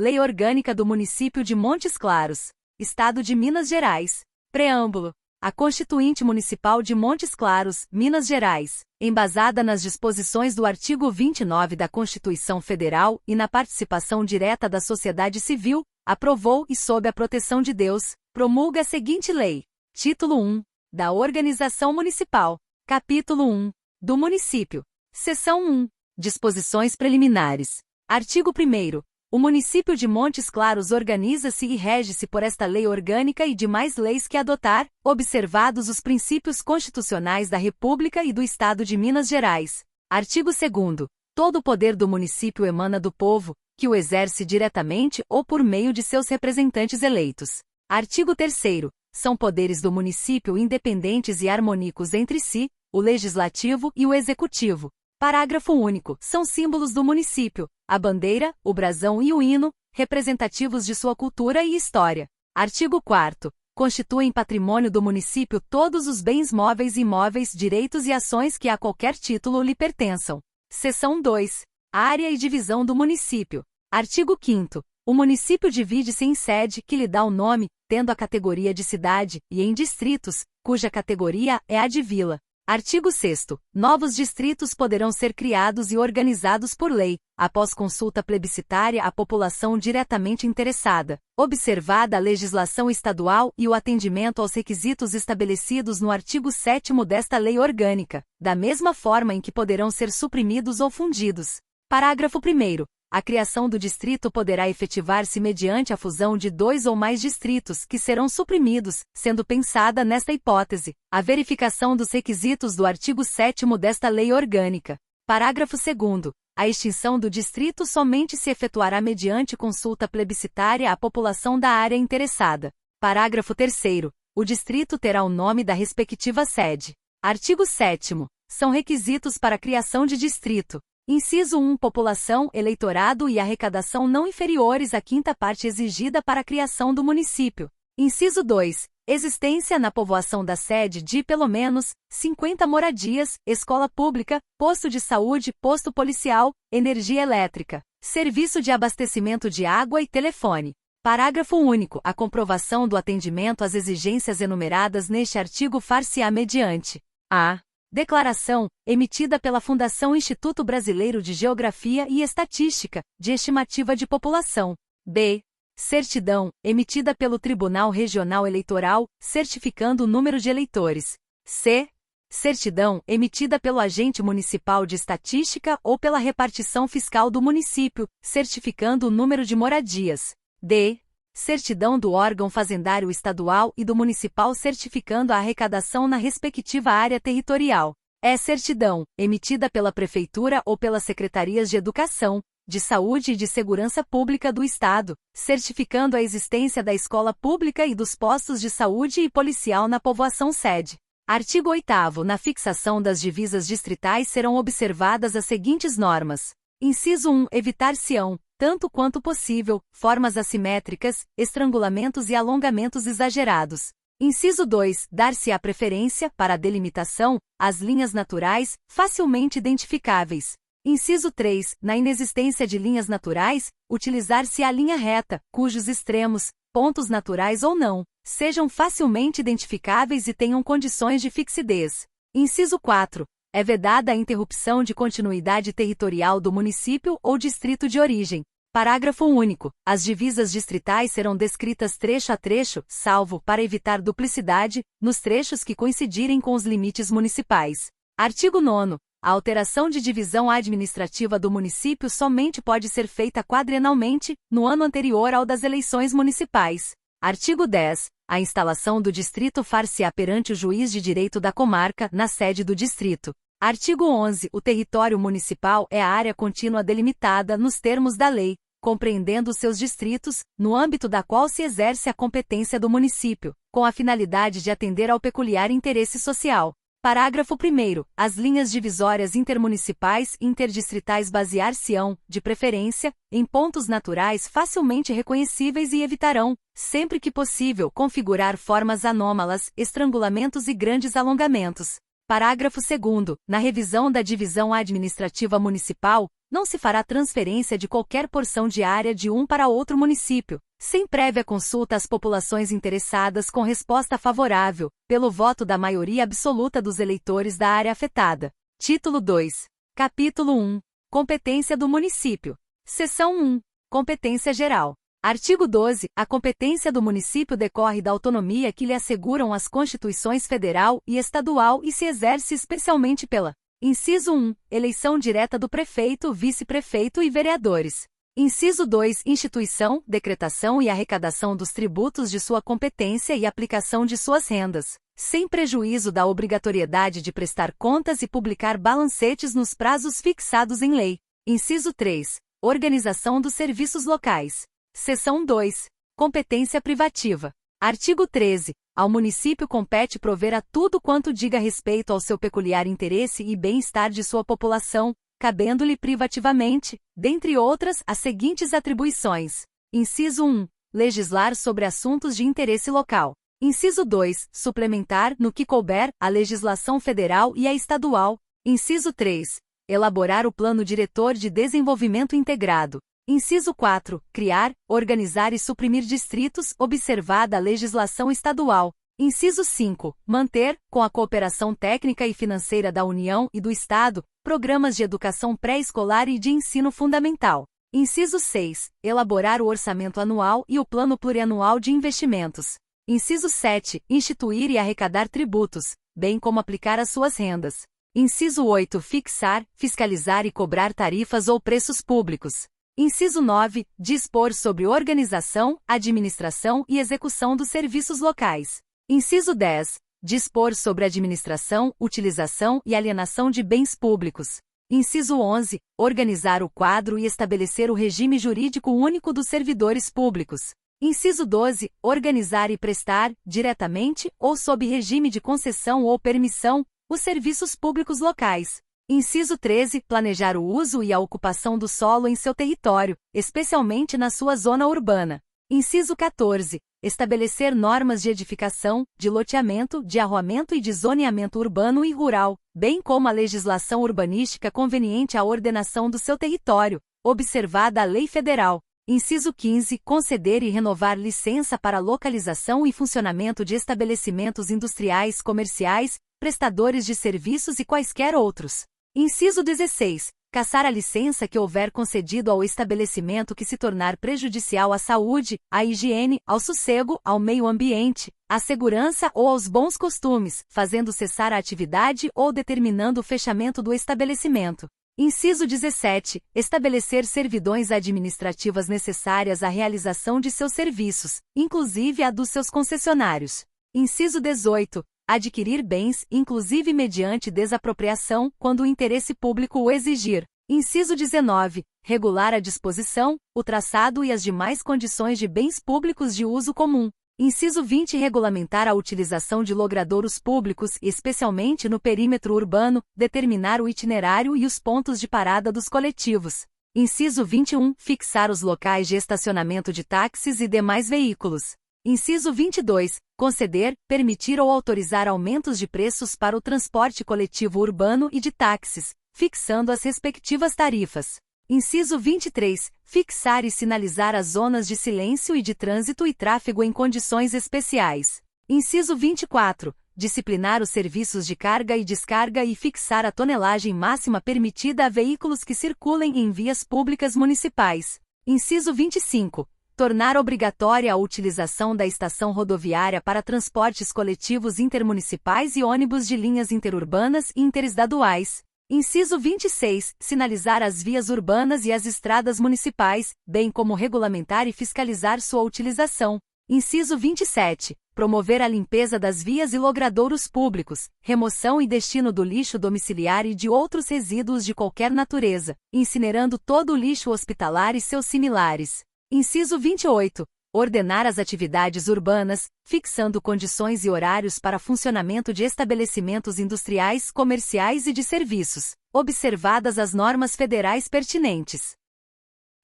Lei Orgânica do Município de Montes Claros, Estado de Minas Gerais. Preâmbulo. A Constituinte Municipal de Montes Claros, Minas Gerais, embasada nas disposições do artigo 29 da Constituição Federal e na participação direta da sociedade civil, aprovou e, sob a proteção de Deus, promulga a seguinte lei. Título 1. Da Organização Municipal. Capítulo 1. Do Município. Seção 1. Disposições preliminares. Artigo 1º. O município de Montes Claros organiza-se e rege-se por esta lei orgânica e demais leis que adotar, observados os princípios constitucionais da República e do Estado de Minas Gerais. Artigo 2º. Todo o poder do município emana do povo, que o exerce diretamente ou por meio de seus representantes eleitos. Artigo 3º. São poderes do município independentes e harmônicos entre si, o legislativo e o executivo. Parágrafo único. São símbolos do município a bandeira, o brasão e o hino, representativos de sua cultura e história. Artigo 4º. Constituem patrimônio do município todos os bens móveis e imóveis, direitos e ações que a qualquer título lhe pertençam. Seção 2. Área e divisão do município. Artigo 5º. O município divide-se em sede, que lhe dá o nome, tendo a categoria de cidade, e em distritos, cuja categoria é a de vila. Artigo 6º. Novos distritos poderão ser criados e organizados por lei, após consulta plebiscitária à população diretamente interessada, observada a legislação estadual e o atendimento aos requisitos estabelecidos no artigo 7º desta lei orgânica, da mesma forma em que poderão ser suprimidos ou fundidos. Parágrafo 1º. A criação do distrito poderá efetivar-se mediante a fusão de 2 ou mais distritos que serão suprimidos, sendo pensada nesta hipótese a verificação dos requisitos do artigo 7º desta lei orgânica. Parágrafo 2º. A extinção do distrito somente se efetuará mediante consulta plebiscitária à população da área interessada. Parágrafo 3º. O distrito terá o nome da respectiva sede. Artigo 7º. São requisitos para a criação de distrito. Inciso 1. População, eleitorado e arrecadação não inferiores à quinta parte exigida para a criação do município. Inciso 2. Existência na povoação da sede de, pelo menos, 50 moradias, escola pública, posto de saúde, posto policial, energia elétrica, serviço de abastecimento de água e telefone. Parágrafo único. A comprovação do atendimento às exigências enumeradas neste artigo far-se-á mediante a declaração, emitida pela Fundação Instituto Brasileiro de Geografia e Estatística, de estimativa de população. B. Certidão, emitida pelo Tribunal Regional Eleitoral, certificando o número de eleitores. C. Certidão, emitida pelo Agente Municipal de Estatística ou pela repartição fiscal do município, certificando o número de moradias. D. Certidão do órgão fazendário estadual e do municipal certificando a arrecadação na respectiva área territorial. É certidão, emitida pela Prefeitura ou pelas Secretarias de Educação, de Saúde e de Segurança Pública do Estado, certificando a existência da escola pública e dos postos de saúde e policial na povoação sede. Artigo 8º. Na fixação das divisas distritais serão observadas as seguintes normas. Inciso 1. Evitar-se-ão, tanto quanto possível, formas assimétricas, estrangulamentos e alongamentos exagerados. Inciso 2. Dar-se-á preferência, para a delimitação, às linhas naturais, facilmente identificáveis. Inciso 3. Na inexistência de linhas naturais, utilizar-se a linha reta, cujos extremos, pontos naturais ou não, sejam facilmente identificáveis e tenham condições de fixidez. Inciso 4. É vedada a interrupção de continuidade territorial do município ou distrito de origem. Parágrafo único. As divisas distritais serão descritas trecho a trecho, salvo, para evitar duplicidade, nos trechos que coincidirem com os limites municipais. Artigo 9º. A alteração de divisão administrativa do município somente pode ser feita quadrienalmente, no ano anterior ao das eleições municipais. Artigo 10. A instalação do distrito far-se-á perante o juiz de direito da comarca, na sede do distrito. Artigo 11. O território municipal é a área contínua delimitada nos termos da lei, compreendendo seus distritos, no âmbito da qual se exerce a competência do município, com a finalidade de atender ao peculiar interesse social. Parágrafo 1º. As linhas divisórias intermunicipais e interdistritais basear-se-ão, de preferência, em pontos naturais facilmente reconhecíveis e evitarão, sempre que possível, configurar formas anômalas, estrangulamentos e grandes alongamentos. Parágrafo 2º. Na revisão da divisão administrativa municipal, não se fará transferência de qualquer porção de área de um para outro município, sem prévia consulta às populações interessadas com resposta favorável, pelo voto da maioria absoluta dos eleitores da área afetada. Título 2. Capítulo 1. Competência do município. Seção 1. Competência geral. Artigo 12. A competência do município decorre da autonomia que lhe asseguram as Constituições Federal e Estadual e se exerce especialmente pela: Inciso 1. Eleição direta do prefeito, vice-prefeito e vereadores. Inciso 2. Instituição, decretação e arrecadação dos tributos de sua competência e aplicação de suas rendas, sem prejuízo da obrigatoriedade de prestar contas e publicar balancetes nos prazos fixados em lei. Inciso 3. Organização dos serviços locais. Seção 2. Competência privativa. Artigo 13. Ao município compete prover a tudo quanto diga respeito ao seu peculiar interesse e bem-estar de sua população, cabendo-lhe privativamente, dentre outras, as seguintes atribuições. Inciso 1. Legislar sobre assuntos de interesse local. Inciso 2. Suplementar, no que couber, a legislação federal e a estadual. Inciso 3. Elaborar o Plano Diretor de Desenvolvimento Integrado. Inciso 4. Criar, organizar e suprimir distritos, observada a legislação estadual. Inciso 5. Manter, com a cooperação técnica e financeira da União e do Estado, programas de educação pré-escolar e de ensino fundamental. Inciso 6. Elaborar o orçamento anual e o plano plurianual de investimentos. Inciso 7. Instituir e arrecadar tributos, bem como aplicar as suas rendas. Inciso 8. Fixar, fiscalizar e cobrar tarifas ou preços públicos. Inciso 9. Dispor sobre organização, administração e execução dos serviços locais. Inciso 10. Dispor sobre administração, utilização e alienação de bens públicos. Inciso 11. Organizar o quadro e estabelecer o regime jurídico único dos servidores públicos. Inciso 12. Organizar e prestar, diretamente ou sob regime de concessão ou permissão, os serviços públicos locais. Inciso 13. Planejar o uso e a ocupação do solo em seu território, especialmente na sua zona urbana. Inciso 14. Estabelecer normas de edificação, de loteamento, de arruamento e de zoneamento urbano e rural, bem como a legislação urbanística conveniente à ordenação do seu território, observada a lei federal. Inciso 15. Conceder e renovar licença para localização e funcionamento de estabelecimentos industriais, comerciais, prestadores de serviços e quaisquer outros. Inciso 16. Cassar a licença que houver concedido ao estabelecimento que se tornar prejudicial à saúde, à higiene, ao sossego, ao meio ambiente, à segurança ou aos bons costumes, fazendo cessar a atividade ou determinando o fechamento do estabelecimento. Inciso 17. Estabelecer servidões administrativas necessárias à realização de seus serviços, inclusive a dos seus concessionários. Inciso 18. Adquirir bens, inclusive mediante desapropriação, quando o interesse público o exigir. Inciso 19. Regular a disposição, o traçado e as demais condições de bens públicos de uso comum. Inciso 20. Regulamentar a utilização de logradouros públicos, especialmente no perímetro urbano, determinar o itinerário e os pontos de parada dos coletivos. Inciso 21. Fixar os locais de estacionamento de táxis e demais veículos. Inciso 22. Conceder, permitir ou autorizar aumentos de preços para o transporte coletivo urbano e de táxis, fixando as respectivas tarifas. Inciso 23. Fixar e sinalizar as zonas de silêncio e de trânsito e tráfego em condições especiais. Inciso 24. Disciplinar os serviços de carga e descarga e fixar a tonelagem máxima permitida a veículos que circulem em vias públicas municipais. Inciso 25. Tornar obrigatória a utilização da estação rodoviária para transportes coletivos intermunicipais e ônibus de linhas interurbanas e interestaduais. Inciso 26. Sinalizar as vias urbanas e as estradas municipais, bem como regulamentar e fiscalizar sua utilização. Inciso 27. Promover a limpeza das vias e logradouros públicos, remoção e destino do lixo domiciliar e de outros resíduos de qualquer natureza, incinerando todo o lixo hospitalar e seus similares. Inciso 28. Ordenar as atividades urbanas, fixando condições e horários para funcionamento de estabelecimentos industriais, comerciais e de serviços, observadas as normas federais pertinentes.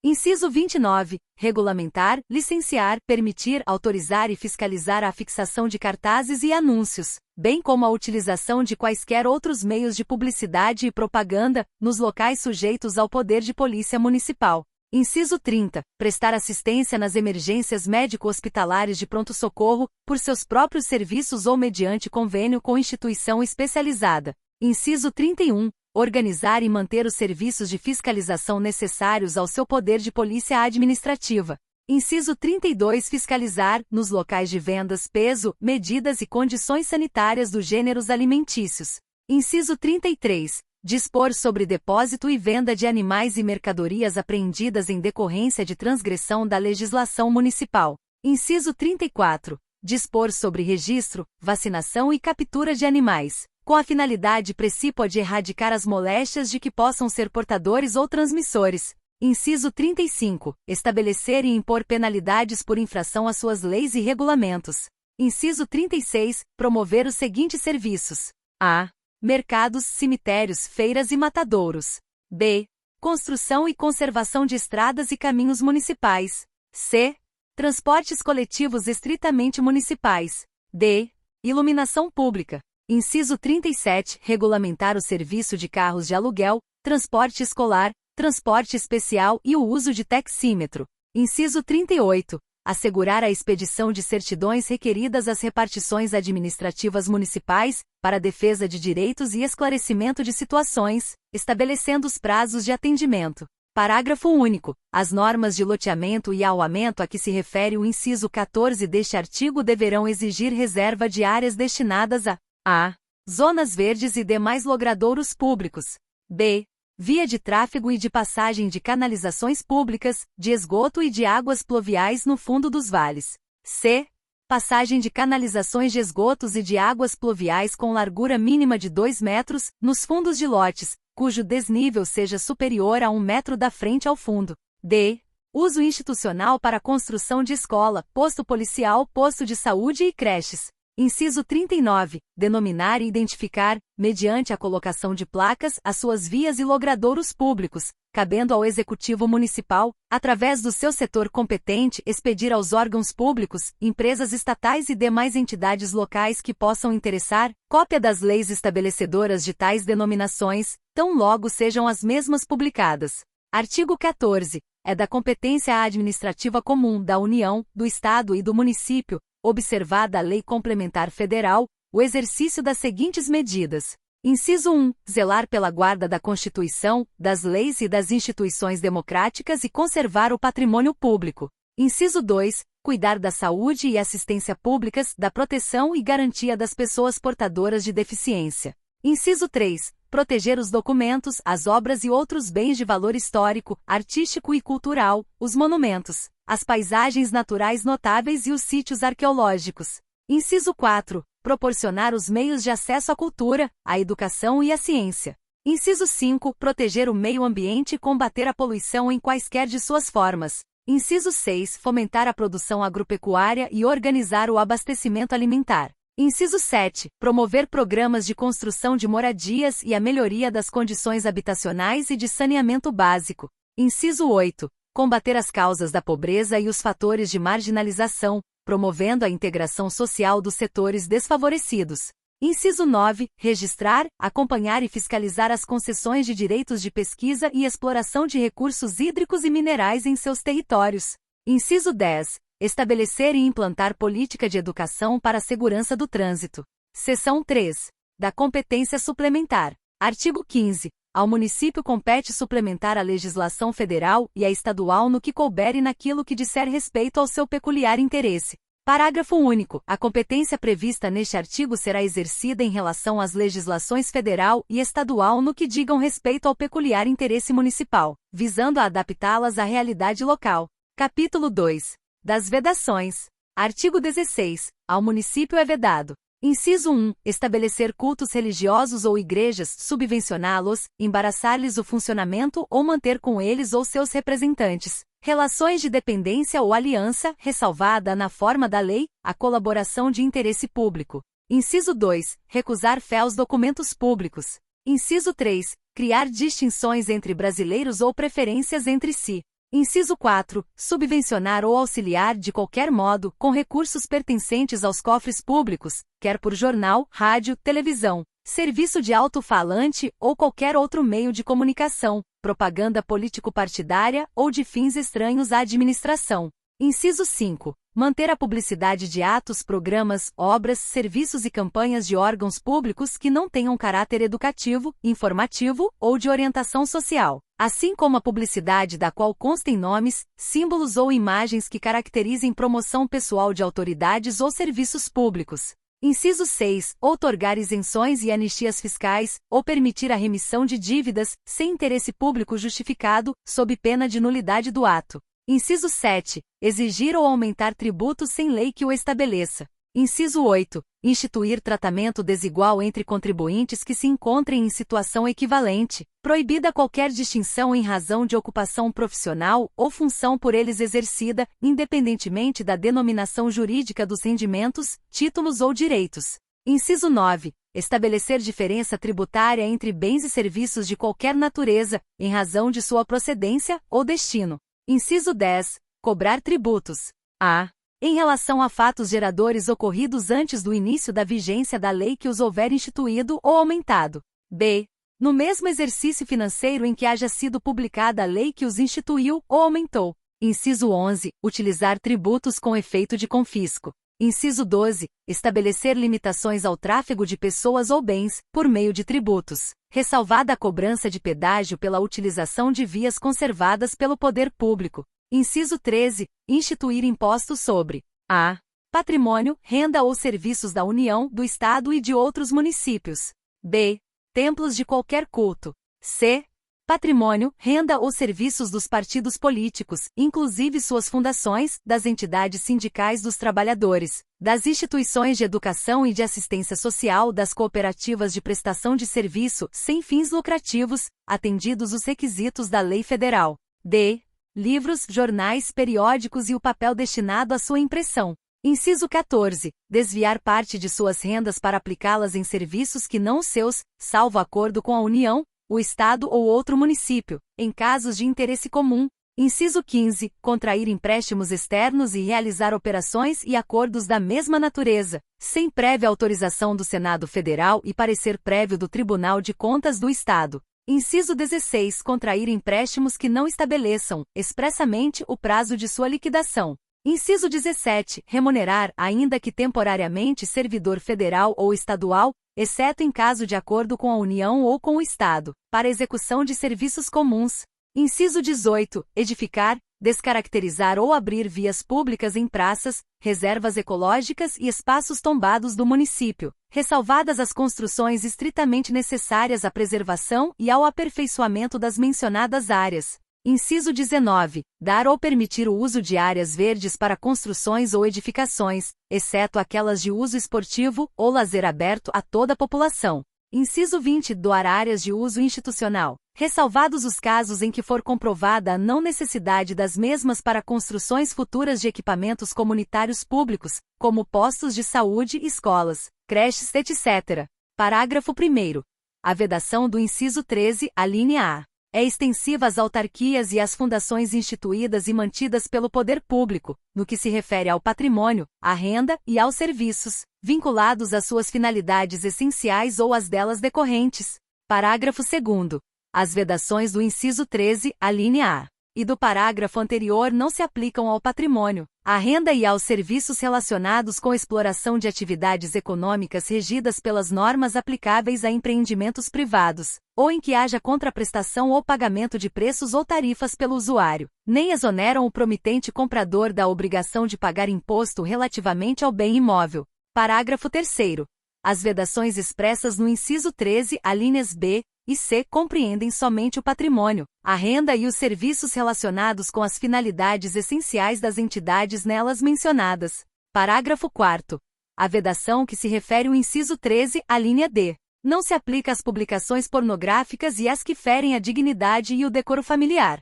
Inciso 29. Regulamentar, licenciar, permitir, autorizar e fiscalizar a fixação de cartazes e anúncios, bem como a utilização de quaisquer outros meios de publicidade e propaganda, nos locais sujeitos ao poder de polícia municipal. Inciso 30. Prestar assistência nas emergências médico-hospitalares de pronto-socorro, por seus próprios serviços ou mediante convênio com instituição especializada. Inciso 31. Organizar e manter os serviços de fiscalização necessários ao seu poder de polícia administrativa. Inciso 32. Fiscalizar, nos locais de vendas, peso, medidas e condições sanitárias dos gêneros alimentícios. Inciso 33. Dispor sobre depósito e venda de animais e mercadorias apreendidas em decorrência de transgressão da legislação municipal. Inciso 34. Dispor sobre registro, vacinação e captura de animais, com a finalidade precípua de erradicar as moléstias de que possam ser portadores ou transmissores. Inciso 35. Estabelecer e impor penalidades por infração às suas leis e regulamentos. Inciso 36. Promover os seguintes serviços: a. Mercados, cemitérios, feiras e matadouros. b. Construção e conservação de estradas e caminhos municipais. c. Transportes coletivos estritamente municipais. d. Iluminação pública. Inciso 37. Regulamentar o serviço de carros de aluguel, transporte escolar, transporte especial e o uso de taxímetro. Inciso 38. Assegurar a expedição de certidões requeridas às repartições administrativas municipais, para a defesa de direitos e esclarecimento de situações, estabelecendo os prazos de atendimento. Parágrafo único. As normas de loteamento e auamento a que se refere o inciso 14 deste artigo deverão exigir reserva de áreas destinadas a. Zonas verdes e demais logradouros públicos. b. Via de tráfego e de passagem de canalizações públicas, de esgoto e de águas pluviais no fundo dos vales. c. Passagem de canalizações de esgotos e de águas pluviais com largura mínima de 2 metros, nos fundos de lotes, cujo desnível seja superior a 1 metro da frente ao fundo. d. Uso institucional para a construção de escola, posto policial, posto de saúde e creches. Inciso 39. Denominar e identificar, mediante a colocação de placas, as suas vias e logradouros públicos, cabendo ao Executivo Municipal, através do seu setor competente, expedir aos órgãos públicos, empresas estatais e demais entidades locais que possam interessar, cópia das leis estabelecedoras de tais denominações, tão logo sejam as mesmas publicadas. Artigo 14. É da competência administrativa comum da União, do Estado e do Município, observada a Lei Complementar Federal, o exercício das seguintes medidas. Inciso 1. Zelar pela guarda da Constituição, das leis e das instituições democráticas e conservar o patrimônio público. Inciso 2. Cuidar da saúde e assistência públicas, da proteção e garantia das pessoas portadoras de deficiência. Inciso 3. Proteger os documentos, as obras e outros bens de valor histórico, artístico e cultural, os monumentos, as paisagens naturais notáveis e os sítios arqueológicos. Inciso 4. Proporcionar os meios de acesso à cultura, à educação e à ciência. Inciso 5. Proteger o meio ambiente e combater a poluição em quaisquer de suas formas. Inciso 6. Fomentar a produção agropecuária e organizar o abastecimento alimentar. Inciso 7. Promover programas de construção de moradias e a melhoria das condições habitacionais e de saneamento básico. Inciso 8. Combater as causas da pobreza e os fatores de marginalização, promovendo a integração social dos setores desfavorecidos. Inciso 9. Registrar, acompanhar e fiscalizar as concessões de direitos de pesquisa e exploração de recursos hídricos e minerais em seus territórios. Inciso 10. Estabelecer e implantar política de educação para a segurança do trânsito. Seção 3. Da competência suplementar. Artigo 15. Ao município compete suplementar a legislação federal e a estadual no que couber e naquilo que disser respeito ao seu peculiar interesse. Parágrafo único. A competência prevista neste artigo será exercida em relação às legislações federal e estadual no que digam respeito ao peculiar interesse municipal, visando a adaptá-las à realidade local. Capítulo 2. Das vedações. Artigo 16. Ao município é vedado: inciso 1. Estabelecer cultos religiosos ou igrejas, subvencioná-los, embaraçar-lhes o funcionamento ou manter com eles ou seus representantes relações de dependência ou aliança, ressalvada na forma da lei, a colaboração de interesse público. Inciso 2. Recusar fé aos documentos públicos. Inciso 3. Criar distinções entre brasileiros ou preferências entre si. Inciso 4. Subvencionar ou auxiliar de qualquer modo, com recursos pertencentes aos cofres públicos, quer por jornal, rádio, televisão, serviço de alto-falante ou qualquer outro meio de comunicação, propaganda político-partidária ou de fins estranhos à administração. Inciso 5. Manter a publicidade de atos, programas, obras, serviços e campanhas de órgãos públicos que não tenham caráter educativo, informativo ou de orientação social, assim como a publicidade da qual constem nomes, símbolos ou imagens que caracterizem promoção pessoal de autoridades ou serviços públicos. Inciso 6. Outorgar isenções e anistias fiscais, ou permitir a remissão de dívidas, sem interesse público justificado, sob pena de nulidade do ato. Inciso 7. Exigir ou aumentar tributos sem lei que o estabeleça. Inciso 8. Instituir tratamento desigual entre contribuintes que se encontrem em situação equivalente, proibida qualquer distinção em razão de ocupação profissional ou função por eles exercida, independentemente da denominação jurídica dos rendimentos, títulos ou direitos. Inciso 9. Estabelecer diferença tributária entre bens e serviços de qualquer natureza, em razão de sua procedência ou destino. Inciso 10. Cobrar tributos. A. Em relação a fatos geradores ocorridos antes do início da vigência da lei que os houver instituído ou aumentado. B. No mesmo exercício financeiro em que haja sido publicada a lei que os instituiu ou aumentou. Inciso 11. Utilizar tributos com efeito de confisco. Inciso 12. Estabelecer limitações ao tráfego de pessoas ou bens, por meio de tributos, ressalvada a cobrança de pedágio pela utilização de vias conservadas pelo poder público. Inciso 13. Instituir impostos sobre a. Patrimônio, renda ou serviços da União, do Estado e de outros municípios. B. Templos de qualquer culto. C. Patrimônio, renda ou serviços dos partidos políticos, inclusive suas fundações, das entidades sindicais dos trabalhadores, das instituições de educação e de assistência social, das cooperativas de prestação de serviço, sem fins lucrativos, atendidos os requisitos da lei federal. D. Livros, jornais, periódicos e o papel destinado à sua impressão. Inciso 14. Desviar parte de suas rendas para aplicá-las em serviços que não seus, salvo acordo com a União, o Estado ou outro município, em casos de interesse comum. Inciso 15. Contrair empréstimos externos e realizar operações e acordos da mesma natureza, sem prévia autorização do Senado Federal e parecer prévio do Tribunal de Contas do Estado. Inciso 16. Contrair empréstimos que não estabeleçam, expressamente, o prazo de sua liquidação. Inciso 17. Remunerar, ainda que temporariamente, servidor federal ou estadual, exceto em caso de acordo com a União ou com o Estado, para execução de serviços comuns. Inciso 18. Edificar, descaracterizar ou abrir vias públicas em praças, reservas ecológicas e espaços tombados do município, ressalvadas as construções estritamente necessárias à preservação e ao aperfeiçoamento das mencionadas áreas. Inciso 19. Dar ou permitir o uso de áreas verdes para construções ou edificações, exceto aquelas de uso esportivo ou lazer aberto a toda a população. Inciso 20. Doar áreas de uso institucional, ressalvados os casos em que for comprovada a não necessidade das mesmas para construções futuras de equipamentos comunitários públicos, como postos de saúde, escolas, creches, etc. Parágrafo 1º. A vedação do inciso 13, alínea A, é extensiva às autarquias e às fundações instituídas e mantidas pelo poder público, no que se refere ao patrimônio, à renda e aos serviços, vinculados às suas finalidades essenciais ou às delas decorrentes. Parágrafo 2º. As vedações do inciso 13, alínea A, e do parágrafo anterior não se aplicam ao patrimônio, à renda e aos serviços relacionados com exploração de atividades econômicas regidas pelas normas aplicáveis a empreendimentos privados, ou em que haja contraprestação ou pagamento de preços ou tarifas pelo usuário, nem exoneram o promitente comprador da obrigação de pagar imposto relativamente ao bem imóvel. Parágrafo 3º. As vedações expressas no inciso 13, alíneas B e C compreendem somente o patrimônio, a renda e os serviços relacionados com as finalidades essenciais das entidades nelas mencionadas. Parágrafo 4º. A vedação que se refere ao inciso 13, alínea D, não se aplica às publicações pornográficas e às que ferem a dignidade e o decoro familiar.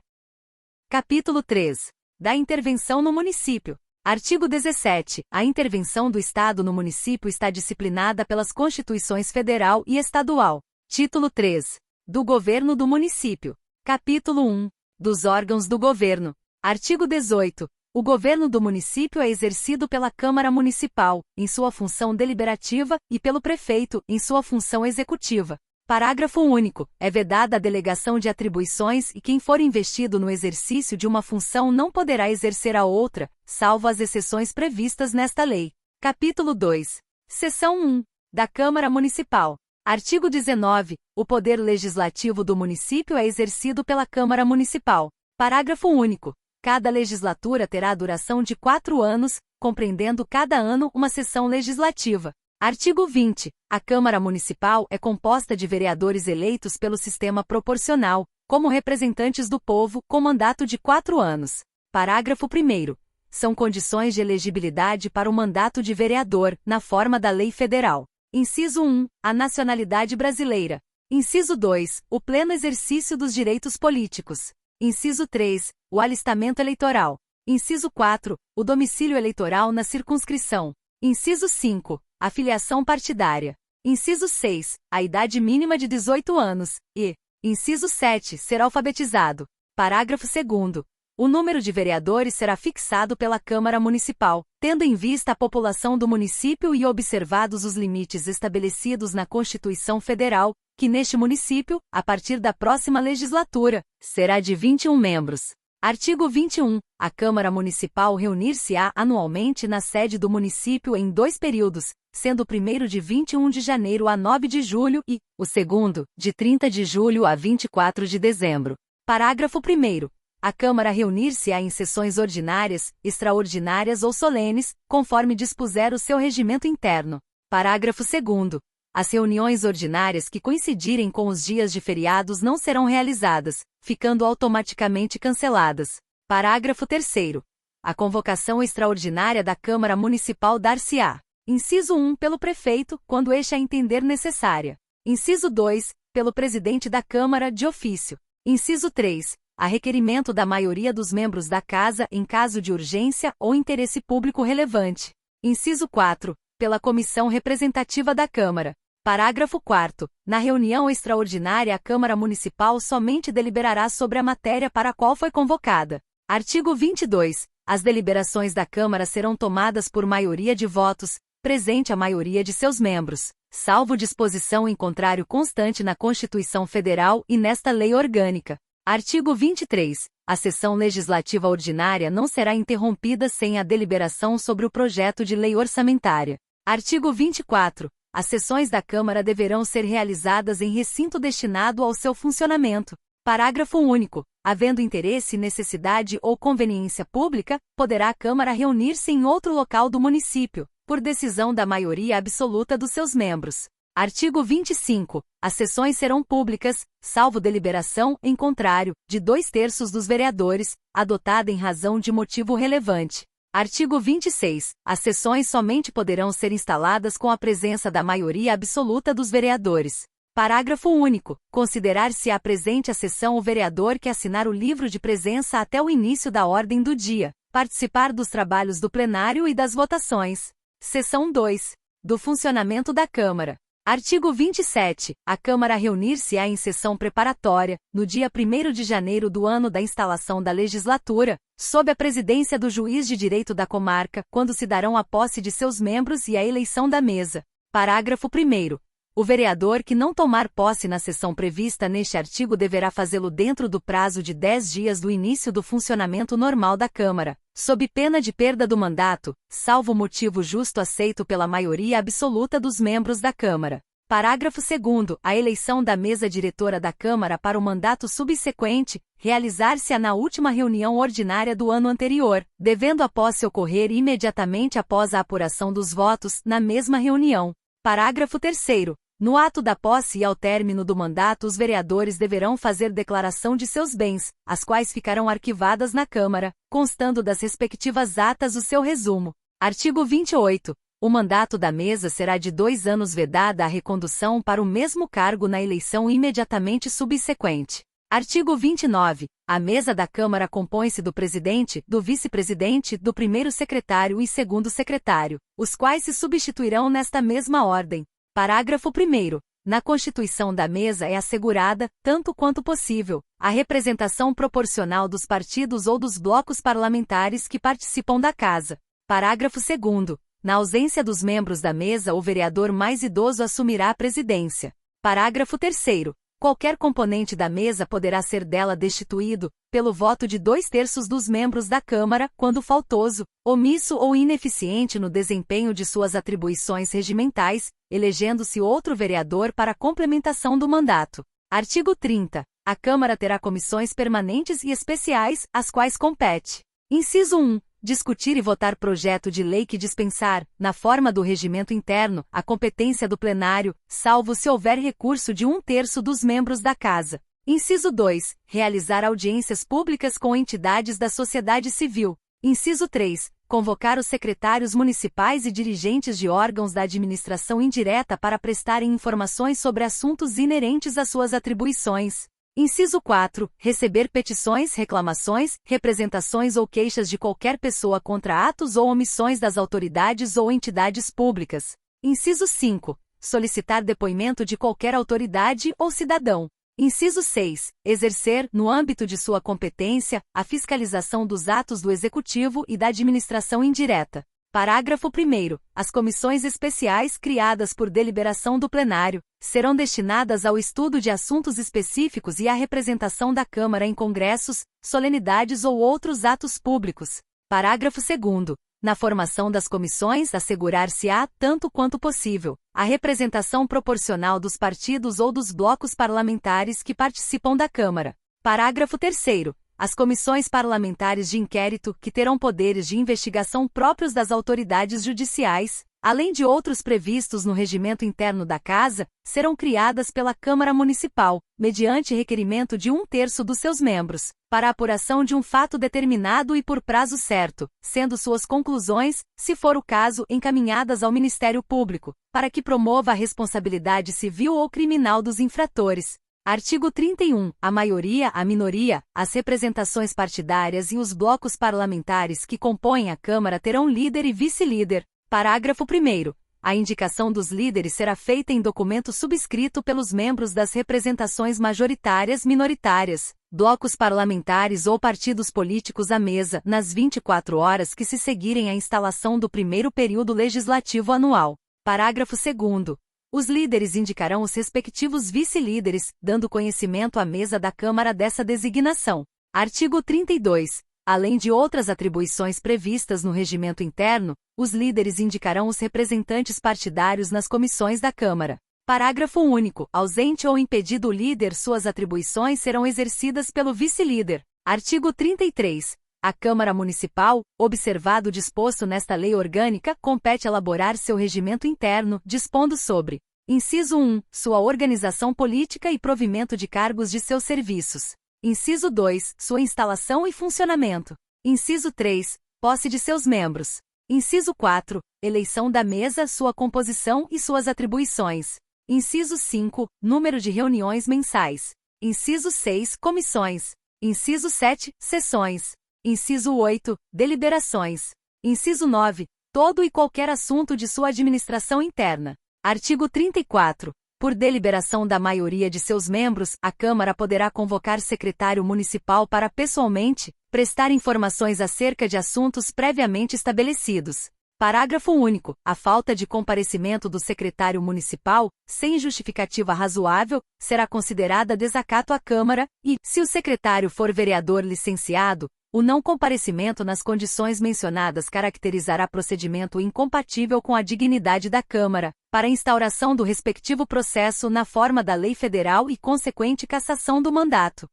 Capítulo 3. Da intervenção no município. Artigo 17. A intervenção do Estado no município está disciplinada pelas Constituições Federal e Estadual. Título 3. Do Governo do Município. Capítulo 1. Dos órgãos do governo. Artigo 18. O governo do município é exercido pela Câmara Municipal, em sua função deliberativa, e pelo prefeito, em sua função executiva. Parágrafo único. É vedada a delegação de atribuições e quem for investido no exercício de uma função não poderá exercer a outra, salvo as exceções previstas nesta lei. Capítulo 2. Seção 1. Da Câmara Municipal. Artigo 19. O poder legislativo do município é exercido pela Câmara Municipal. Parágrafo único. Cada legislatura terá duração de 4 anos, compreendendo cada ano uma sessão legislativa. Artigo 20. A Câmara Municipal é composta de vereadores eleitos pelo sistema proporcional, como representantes do povo, com mandato de 4 anos. Parágrafo 1º. São condições de elegibilidade para o mandato de vereador, na forma da lei federal. Inciso 1. A nacionalidade brasileira. Inciso 2. O pleno exercício dos direitos políticos. Inciso 3. O alistamento eleitoral. Inciso 4. O domicílio eleitoral na circunscrição. Inciso 5. A filiação partidária. Inciso 6. A idade mínima de 18 anos. E. Inciso 7. Ser alfabetizado. Parágrafo 2º. O número de vereadores será fixado pela Câmara Municipal, tendo em vista a população do município e observados os limites estabelecidos na Constituição Federal, que neste município, a partir da próxima legislatura, será de 21 membros. Artigo 21. A Câmara Municipal reunir-se-á anualmente na sede do município em 2 períodos, sendo o primeiro de 21 de janeiro a 9 de julho e, o segundo, de 30 de julho a 24 de dezembro. Parágrafo 1º. A Câmara reunir-se-á em sessões ordinárias, extraordinárias ou solenes, conforme dispuser o seu regimento interno. Parágrafo 2º. As reuniões ordinárias que coincidirem com os dias de feriados não serão realizadas, ficando automaticamente canceladas. Parágrafo 3º. A convocação extraordinária da Câmara Municipal dar-se-á. Inciso 1. Pelo prefeito, quando este a entender necessária. Inciso 2. Pelo presidente da Câmara, de ofício. Inciso 3. A requerimento da maioria dos membros da Casa em caso de urgência ou interesse público relevante. Inciso 4. Pela Comissão Representativa da Câmara. Parágrafo 4º. Na reunião extraordinária a Câmara Municipal somente deliberará sobre a matéria para a qual foi convocada. Artigo 22. As deliberações da Câmara serão tomadas por maioria de votos, presente a maioria de seus membros, salvo disposição em contrário constante na Constituição Federal e nesta lei orgânica. Artigo 23. A sessão legislativa ordinária não será interrompida sem a deliberação sobre o projeto de lei orçamentária. Artigo 24. As sessões da Câmara deverão ser realizadas em recinto destinado ao seu funcionamento. Parágrafo único. Havendo interesse, necessidade ou conveniência pública, poderá a Câmara reunir-se em outro local do município, por decisão da maioria absoluta dos seus membros. Artigo 25. As sessões serão públicas, salvo deliberação, em contrário, de 2/3 dos vereadores, adotada em razão de motivo relevante. Artigo 26. As sessões somente poderão ser instaladas com a presença da maioria absoluta dos vereadores. Parágrafo único. Considerar-se-á presente à sessão o vereador que assinar o livro de presença até o início da ordem do dia, participar dos trabalhos do plenário e das votações. Seção 2. Do funcionamento da Câmara. Artigo 27. A Câmara reunir-se-á em sessão preparatória, no dia 1º de janeiro do ano da instalação da legislatura, sob a presidência do juiz de direito da comarca, quando se darão a posse de seus membros e a eleição da mesa. Parágrafo 1º. O vereador que não tomar posse na sessão prevista neste artigo deverá fazê-lo dentro do prazo de 10 dias do início do funcionamento normal da Câmara, sob pena de perda do mandato, salvo motivo justo aceito pela maioria absoluta dos membros da Câmara. Parágrafo 2º. A eleição da mesa diretora da Câmara para o mandato subsequente, realizar-se-á na última reunião ordinária do ano anterior, devendo a posse ocorrer imediatamente após a apuração dos votos, na mesma reunião. Parágrafo 3º. No ato da posse e ao término do mandato os vereadores deverão fazer declaração de seus bens, as quais ficarão arquivadas na Câmara, constando das respectivas atas o seu resumo. Artigo 28. O mandato da mesa será de 2 anos vedada a recondução para o mesmo cargo na eleição imediatamente subsequente. Artigo 29. A mesa da Câmara compõe-se do presidente, do vice-presidente, do primeiro secretário e segundo secretário, os quais se substituirão nesta mesma ordem. Parágrafo 1º. Na constituição da mesa é assegurada, tanto quanto possível, A representação proporcional dos partidos ou dos blocos parlamentares que participam da Casa. Parágrafo 2º. Na ausência dos membros da mesa, o vereador mais idoso assumirá a presidência. Parágrafo 3º. Qualquer componente da mesa poderá ser dela destituído, pelo voto de 2/3 dos membros da Câmara, quando faltoso, omisso ou ineficiente no desempenho de suas atribuições regimentais, elegendo-se outro vereador para a complementação do mandato. Artigo 30. A Câmara terá comissões permanentes e especiais, às quais compete. Inciso 1. Discutir e votar projeto de lei que dispensar, na forma do regimento interno, a competência do plenário, salvo se houver recurso de 1/3 dos membros da Casa. Inciso 2. Realizar audiências públicas com entidades da sociedade civil. Inciso 3. Convocar os secretários municipais e dirigentes de órgãos da administração indireta para prestarem informações sobre assuntos inerentes às suas atribuições. Inciso 4. Receber petições, reclamações, representações ou queixas de qualquer pessoa contra atos ou omissões das autoridades ou entidades públicas. Inciso 5. Solicitar depoimento de qualquer autoridade ou cidadão. Inciso 6. Exercer, no âmbito de sua competência, a fiscalização dos atos do Executivo e da administração indireta. Parágrafo 1º. As comissões especiais criadas por deliberação do plenário serão destinadas ao estudo de assuntos específicos e à representação da Câmara em congressos, solenidades ou outros atos públicos. Parágrafo 2º. Na formação das comissões, assegurar-se-á, tanto quanto possível, a representação proporcional dos partidos ou dos blocos parlamentares que participam da Câmara. Parágrafo 3º. As comissões parlamentares de inquérito, que terão poderes de investigação próprios das autoridades judiciais, além de outros previstos no regimento interno da Casa, serão criadas pela Câmara Municipal, mediante requerimento de 1/3 dos seus membros, para a apuração de um fato determinado e por prazo certo, sendo suas conclusões, se for o caso, encaminhadas ao Ministério Público, para que promova a responsabilidade civil ou criminal dos infratores. Artigo 31. A maioria, a minoria, as representações partidárias e os blocos parlamentares que compõem a Câmara terão líder e vice-líder. Parágrafo 1º. A indicação dos líderes será feita em documento subscrito pelos membros das representações majoritárias, minoritárias, blocos parlamentares ou partidos políticos à mesa, nas 24 horas que se seguirem à instalação do primeiro período legislativo anual. Parágrafo 2º. Os líderes indicarão os respectivos vice-líderes, dando conhecimento à mesa da Câmara dessa designação. Artigo 32. Além de outras atribuições previstas no regimento interno, os líderes indicarão os representantes partidários nas comissões da Câmara. Parágrafo único. Ausente ou impedido o líder, suas atribuições serão exercidas pelo vice-líder. Artigo 33. A Câmara Municipal, observado o disposto nesta lei orgânica, compete elaborar seu regimento interno, dispondo sobre: inciso 1. Sua organização política e provimento de cargos de seus serviços. Inciso 2. Sua instalação e funcionamento. Inciso 3. Posse de seus membros. Inciso 4. Eleição da mesa, sua composição e suas atribuições. Inciso 5. Número de reuniões mensais. Inciso 6. Comissões. Inciso 7. Sessões. Inciso 8. Deliberações. Inciso 9. Todo e qualquer assunto de sua administração interna. Artigo 34. Por deliberação da maioria de seus membros, a Câmara poderá convocar secretário municipal para pessoalmente prestar informações acerca de assuntos previamente estabelecidos. Parágrafo único. A falta de comparecimento do secretário municipal, sem justificativa razoável, será considerada desacato à Câmara e, se o secretário for vereador licenciado, o não comparecimento nas condições mencionadas caracterizará procedimento incompatível com a dignidade da Câmara, para instauração do respectivo processo na forma da lei federal e consequente cassação do mandato.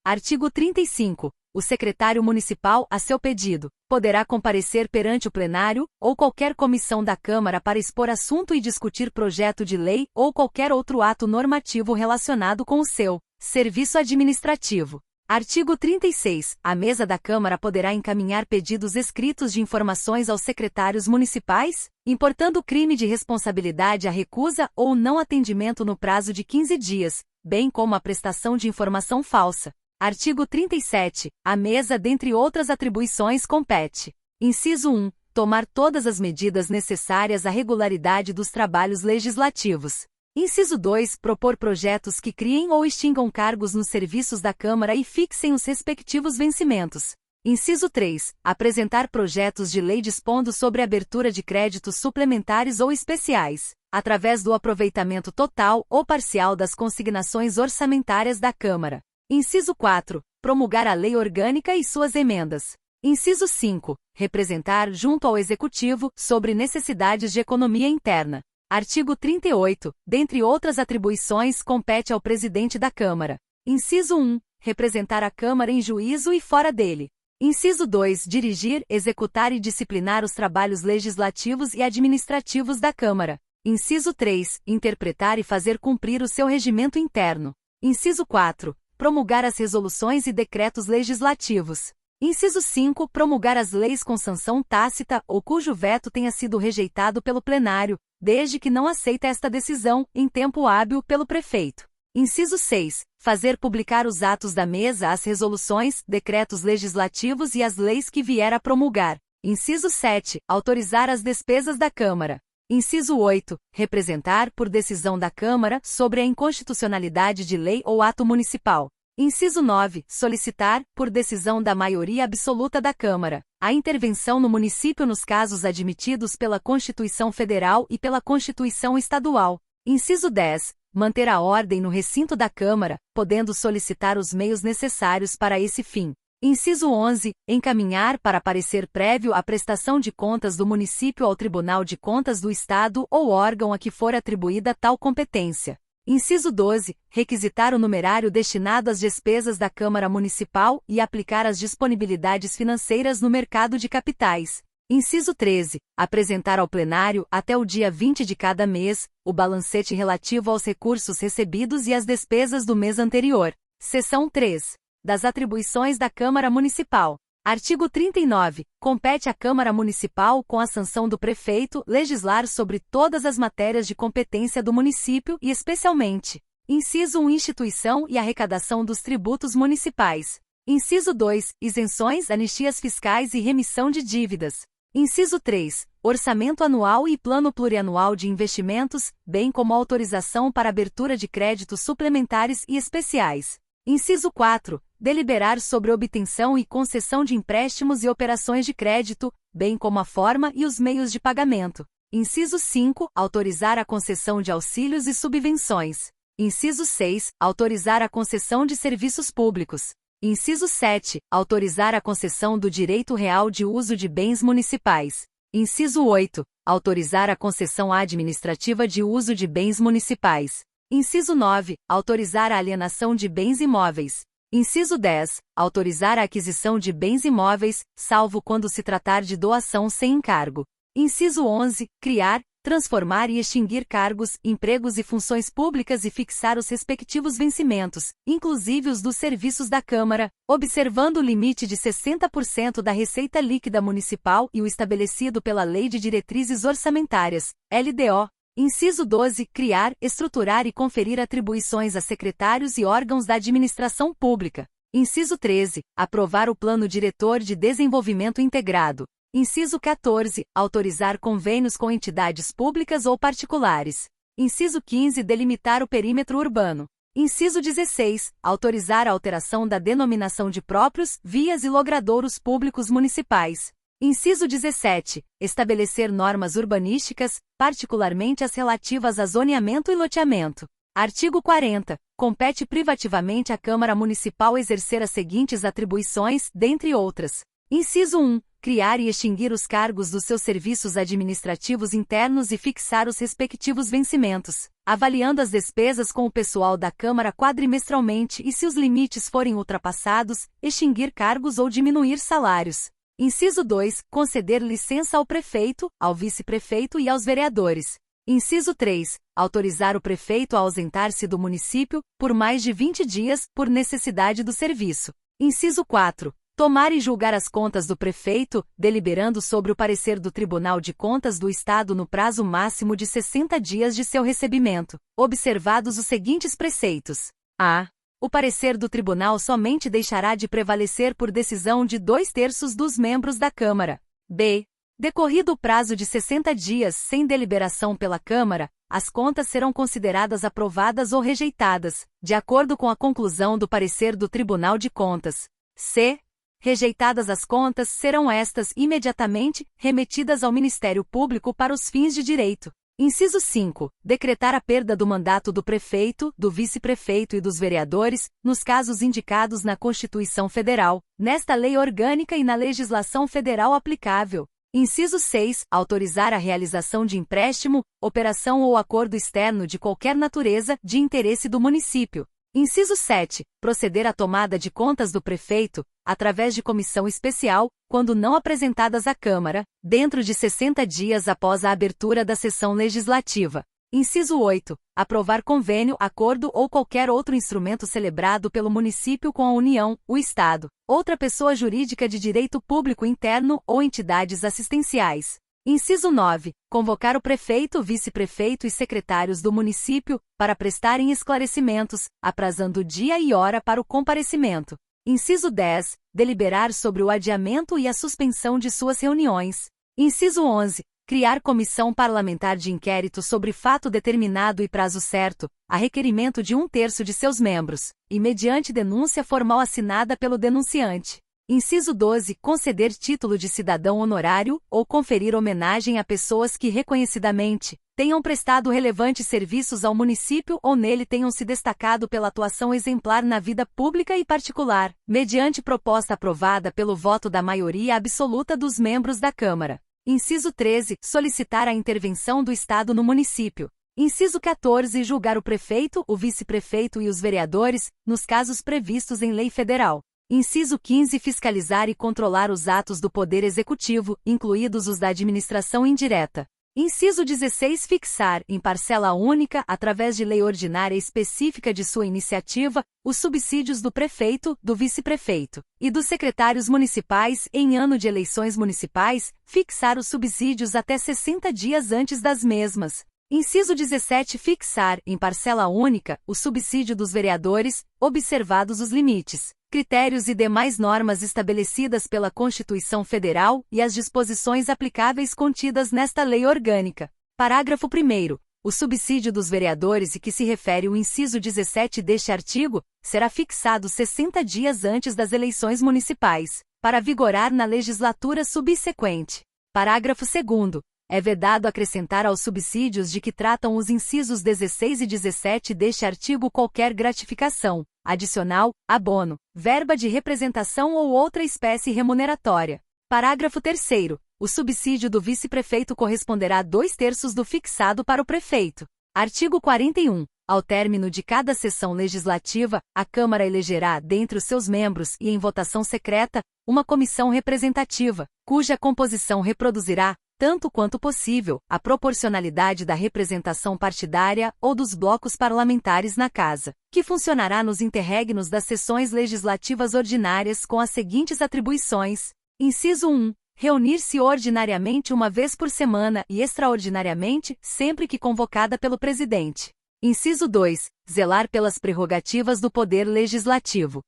Artigo 35. O secretário municipal, a seu pedido, poderá comparecer perante o plenário, ou qualquer comissão da Câmara para expor assunto e discutir projeto de lei ou qualquer outro ato normativo relacionado com o seu serviço administrativo. Artigo 36. A mesa da Câmara poderá encaminhar pedidos escritos de informações aos secretários municipais, importando crime de responsabilidade a recusa ou não atendimento no prazo de 15 dias, bem como a prestação de informação falsa. Artigo 37. A mesa, dentre outras atribuições, compete: inciso 1. Tomar todas as medidas necessárias à regularidade dos trabalhos legislativos. Inciso 2. Propor projetos que criem ou extingam cargos nos serviços da Câmara e fixem os respectivos vencimentos. Inciso 3. Apresentar projetos de lei dispondo sobre a abertura de créditos suplementares ou especiais, através do aproveitamento total ou parcial das consignações orçamentárias da Câmara. Inciso 4. Promulgar a lei orgânica e suas emendas. Inciso 5. Representar junto ao Executivo sobre necessidades de economia interna. Artigo 38. Dentre outras atribuições, compete ao presidente da Câmara. Inciso 1. Representar a Câmara em juízo e fora dele. Inciso 2. Dirigir, executar e disciplinar os trabalhos legislativos e administrativos da Câmara. Inciso 3. Interpretar e fazer cumprir o seu regimento interno. Inciso 4. Promulgar as resoluções e decretos legislativos. Inciso 5. Promulgar as leis com sanção tácita ou cujo veto tenha sido rejeitado pelo plenário, desde que não aceita esta decisão, em tempo hábil, pelo prefeito. Inciso 6. Fazer publicar os atos da mesa, as resoluções, decretos legislativos e as leis que vier a promulgar. Inciso 7. Autorizar as despesas da Câmara. Inciso 8. Representar, por decisão da Câmara, sobre a inconstitucionalidade de lei ou ato municipal. Inciso 9. Solicitar, por decisão da maioria absoluta da Câmara, a intervenção no município nos casos admitidos pela Constituição Federal e pela Constituição Estadual. Inciso 10. Manter a ordem no recinto da Câmara, podendo solicitar os meios necessários para esse fim. Inciso 11. Encaminhar para parecer prévio a prestação de contas do município ao Tribunal de Contas do Estado ou órgão a que for atribuída tal competência. Inciso 12. Requisitar o numerário destinado às despesas da Câmara Municipal e aplicar as disponibilidades financeiras no mercado de capitais. Inciso 13. Apresentar ao plenário, até o dia 20 de cada mês, o balancete relativo aos recursos recebidos e às despesas do mês anterior. Seção 3. Das atribuições da Câmara Municipal. Artigo 39. Compete à Câmara Municipal, com a sanção do prefeito, legislar sobre todas as matérias de competência do município e especialmente: inciso 1. Instituição e arrecadação dos tributos municipais. Inciso 2. Isenções, anistias fiscais e remissão de dívidas. Inciso 3. Orçamento anual e plano plurianual de investimentos, bem como autorização para abertura de créditos suplementares e especiais. Inciso 4. Deliberar sobre obtenção e concessão de empréstimos e operações de crédito, bem como a forma e os meios de pagamento. Inciso 5. Autorizar a concessão de auxílios e subvenções. Inciso 6. Autorizar a concessão de serviços públicos. Inciso 7. Autorizar a concessão do direito real de uso de bens municipais. Inciso 8. Autorizar a concessão administrativa de uso de bens municipais. Inciso 9. Autorizar a alienação de bens imóveis. Inciso 10. Autorizar a aquisição de bens imóveis, salvo quando se tratar de doação sem encargo. Inciso 11. Criar, transformar e extinguir cargos, empregos e funções públicas e fixar os respectivos vencimentos, inclusive os dos serviços da Câmara, observando o limite de 60% da receita líquida municipal e o estabelecido pela Lei de Diretrizes Orçamentárias, LDO. Inciso 12. Criar, estruturar e conferir atribuições a secretários e órgãos da administração pública. Inciso 13. Aprovar o Plano Diretor de Desenvolvimento Integrado. Inciso 14. Autorizar convênios com entidades públicas ou particulares. Inciso 15. Delimitar o perímetro urbano. Inciso 16. Autorizar a alteração da denominação de próprios, vias e logradouros públicos municipais. Inciso 17. Estabelecer normas urbanísticas, particularmente as relativas a zoneamento e loteamento. Artigo 40. Compete privativamente à Câmara Municipal exercer as seguintes atribuições, dentre outras. Inciso 1. Criar e extinguir os cargos dos seus serviços administrativos internos e fixar os respectivos vencimentos, avaliando as despesas com o pessoal da Câmara quadrimestralmente e, se os limites forem ultrapassados, extinguir cargos ou diminuir salários. Inciso 2. Conceder licença ao prefeito, ao vice-prefeito e aos vereadores. Inciso 3. Autorizar o prefeito a ausentar-se do município, por mais de 20 dias, por necessidade do serviço. Inciso 4. Tomar e julgar as contas do prefeito, deliberando sobre o parecer do Tribunal de Contas do Estado no prazo máximo de 60 dias de seu recebimento, observados os seguintes preceitos. A. O parecer do tribunal somente deixará de prevalecer por decisão de 2/3 dos membros da Câmara. B. Decorrido o prazo de 60 dias sem deliberação pela Câmara, as contas serão consideradas aprovadas ou rejeitadas, de acordo com a conclusão do parecer do Tribunal de Contas. C. Rejeitadas as contas, serão estas imediatamente remetidas ao Ministério Público para os fins de direito. Inciso 5. Decretar a perda do mandato do prefeito, do vice-prefeito e dos vereadores, nos casos indicados na Constituição Federal, nesta lei orgânica e na legislação federal aplicável. Inciso 6. Autorizar a realização de empréstimo, operação ou acordo externo de qualquer natureza de interesse do município. Inciso 7. Proceder à tomada de contas do prefeito, através de comissão especial, quando não apresentadas à Câmara, dentro de 60 dias após a abertura da sessão legislativa. Inciso 8. Aprovar convênio, acordo ou qualquer outro instrumento celebrado pelo município com a União, o Estado, outra pessoa jurídica de direito público interno ou entidades assistenciais. Inciso 9. Convocar o prefeito, vice-prefeito e secretários do município para prestarem esclarecimentos, aprazando dia e hora para o comparecimento. Inciso 10. Deliberar sobre o adiamento e a suspensão de suas reuniões. Inciso 11. Criar comissão parlamentar de inquérito sobre fato determinado e prazo certo, a requerimento de 1/3 de seus membros, e mediante denúncia formal assinada pelo denunciante. Inciso 12. Conceder título de cidadão honorário, ou conferir homenagem a pessoas que reconhecidamente tenham prestado relevantes serviços ao município ou nele tenham se destacado pela atuação exemplar na vida pública e particular, mediante proposta aprovada pelo voto da maioria absoluta dos membros da Câmara. Inciso 13. Solicitar a intervenção do Estado no município. Inciso 14. Julgar o prefeito, o vice-prefeito e os vereadores, nos casos previstos em lei federal. Inciso 15. Fiscalizar e controlar os atos do Poder Executivo, incluídos os da administração indireta. Inciso 16. Fixar, em parcela única, através de lei ordinária específica de sua iniciativa, os subsídios do prefeito, do vice-prefeito e dos secretários municipais em ano de eleições municipais, fixar os subsídios até 60 dias antes das mesmas. Inciso 17. Fixar, em parcela única, o subsídio dos vereadores, observados os limites, critérios e demais normas estabelecidas pela Constituição Federal e as disposições aplicáveis contidas nesta lei orgânica. Parágrafo 1º. O subsídio dos vereadores e que se refere o inciso 17 deste artigo, será fixado 60 dias antes das eleições municipais, para vigorar na legislatura subsequente. Parágrafo 2º. É vedado acrescentar aos subsídios de que tratam os incisos 16 e 17 deste artigo qualquer gratificação, adicional, abono, verba de representação ou outra espécie remuneratória. Parágrafo 3º. O subsídio do vice-prefeito corresponderá a 2/3 do fixado para o prefeito. Artigo 41. Ao término de cada sessão legislativa, a Câmara elegerá, dentre os seus membros e em votação secreta, uma comissão representativa, cuja composição reproduzirá, tanto quanto possível, a proporcionalidade da representação partidária ou dos blocos parlamentares na Casa, que funcionará nos interregnos das sessões legislativas ordinárias com as seguintes atribuições. Inciso 1. Reunir-se ordinariamente uma vez por semana e extraordinariamente, sempre que convocada pelo Presidente. Inciso 2. Zelar pelas prerrogativas do Poder Legislativo.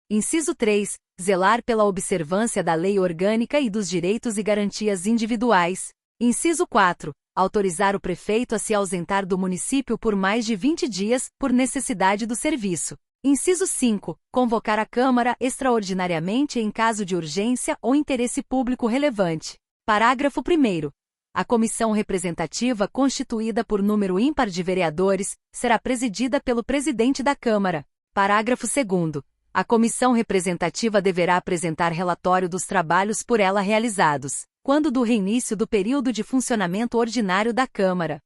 Inciso 3. Zelar pela observância da lei orgânica e dos direitos e garantias individuais. Inciso 4. Autorizar o prefeito a se ausentar do município por mais de 20 dias, por necessidade do serviço. Inciso 5. Convocar a Câmara extraordinariamente em caso de urgência ou interesse público relevante. Parágrafo 1º. A comissão representativa constituída por número ímpar de vereadores será presidida pelo presidente da Câmara. Parágrafo 2º. A comissão representativa deverá apresentar relatório dos trabalhos por ela realizados, quando do reinício do período de funcionamento ordinário da Câmara.